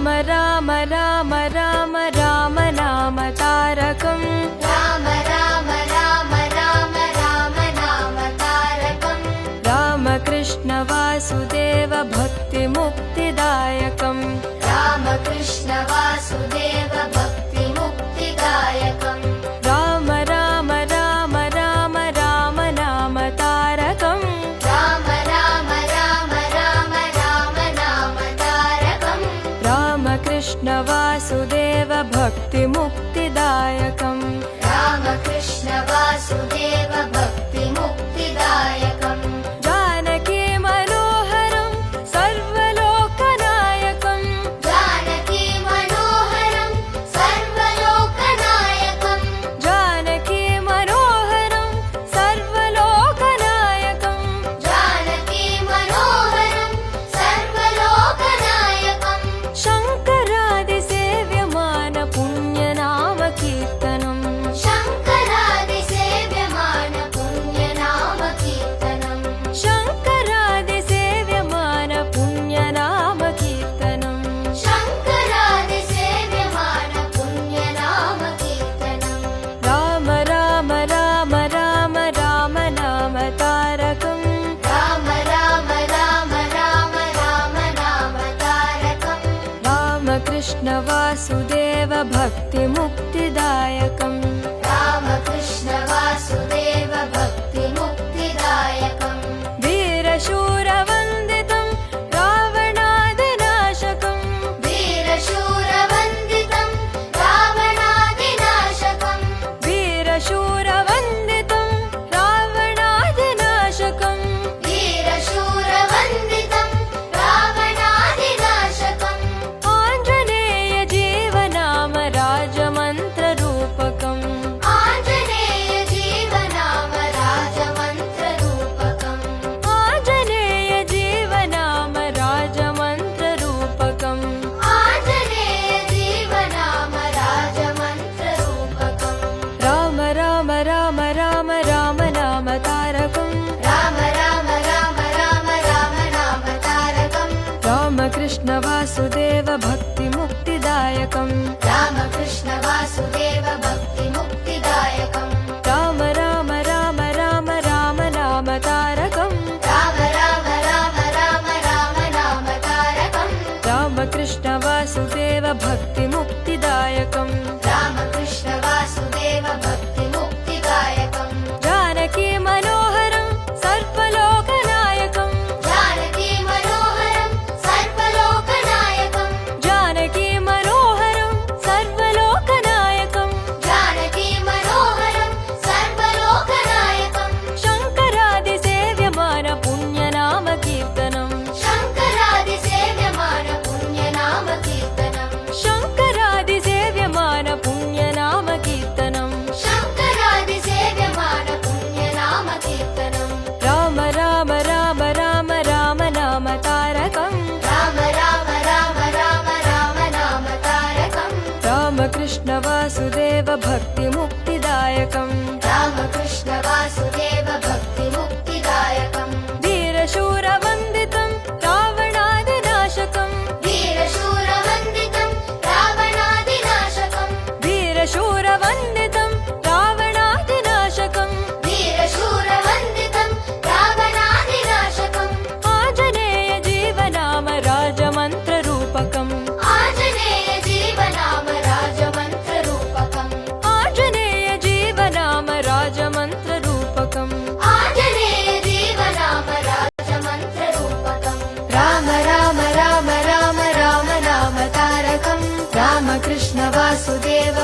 राम राम राम राम राम नाम तारकम् राम राम राम राम राम नाम तारकम् राम कृष्ण वासुदेव भक्ति मुक्तिदायकम् राम कृष्ण वासुदेव भक्ति मुक्तिदायकम् राम राम राम राम राम नाम तारकम् राम राम राम राम राम नाम तारकम् राम कृष्ण वासुदेव भक्ति मुक्तिदायकम् राम कृष्ण वासुदेव भक्ति मुक्तिदायकम् जानकी मनोहरं सर्वलोकनायकम् जानकी मनोहरं सर्वलोकनायकम् जानकी मनोहरं सर्वलोकनायकम् जानकी मनोहरं सर्वलोकनायकम् शङ्करादिसेव्यमान पुण्यनाम कीर्तनम् शङ्करादिसेव्यमान पुण्यनाम कीर्तनम् शङ्करादिसेव्यमान पुण्यनाम कीर्तनम् शङ्करादिसेव्यमान पुण्यनाम कीर्तनम् राम राम राम राम राम नाम तारकम् राम राम राम राम राम नाम तारकम् राम कृष्ण वासुदेव भक्ति मुक्तिदायकम् राम कृष्ण वासुदेव भक्ति मुक्तिदायकम् वीरशूरवन्दितं रावणादिनाशकम् वीरशूरवन्दितं रावणादिनाशकम् वीरशूरवन्दितं रावणादिनाशकम् वीरशूरवन्दितं रावणादिनाशकम् आञ्जनेय जीवनाम राजमन्त्ररूपकम् आञ्जनेय जीवनाम राजमन्त्ररूपकम् आञ्जनेय जीवनाम राजमन्त्ररूपकम् आञ्जनेय जीवनाम राजमन्त्ररूपकम् राम राम राम राम राम नाम तारकम् राम राम राम राम राम नाम तारकम् रामकृष्ण वासुदेव भक्ति मुक्तिदायकम् राम कृष्ण वासुदेव भक्ति मुक्तिदायकम् राम राम राम राम राम नाम तारकम् राम राम राम राम राम नाम तारकम् रामकृष्ण वासुदेव भक्ति मुक्तिदायकम् राम कृष्ण वासुदेव भक्ति मुक्तिदायकम् जानकी मनोहरं सर्वलोकनायकम् जानकी मनोहरं सर्वलोकनायकम् जानकी मनोहरं सर्वलोकनायकम् जानकी मनोहरं सर्वलोकनायकम् शङ्करादिसेव्यमान पुण्यनाम कीर्तनम् शङ्करादिसेव्यमान पुण्यनाम कीर्तनम् शङ्करादिसेव्यमान पुण्यनाम कीर्तनम् शङ्करादिसेव्यमान पुण्यनाम कीर्तनम् राम राम राम राम राम नाम तारकम् राम राम राम राम राम नाम तारकम् रामकृष्ण वासुदेव भक्ति मुक्तिदायकम् राम कृष्ण वासुदेव भक्ति मुक्तिदायकम् वीरशूरवन्दितं रावणादिनाशकम् वीरशूरवन्दितं रावणादिनाशकम् वीरशूरवन्दितं रावणादिनाशकम् वीरशूरवन्दितं रावणादिनाशकम् आञ्जनेय जीवनाम राजमन्त्ररूपकम् आञ्जनेय जीवनाम राजमन्त्ररूपकम् आञ्जनेय जीवनाम राजमन्त्ररूपकम् आञ्जनेय जीवनाम राजमन्त्ररूपकम् राम राम राम राम राम नाम तारकम् रामकृष्ण वासुदेव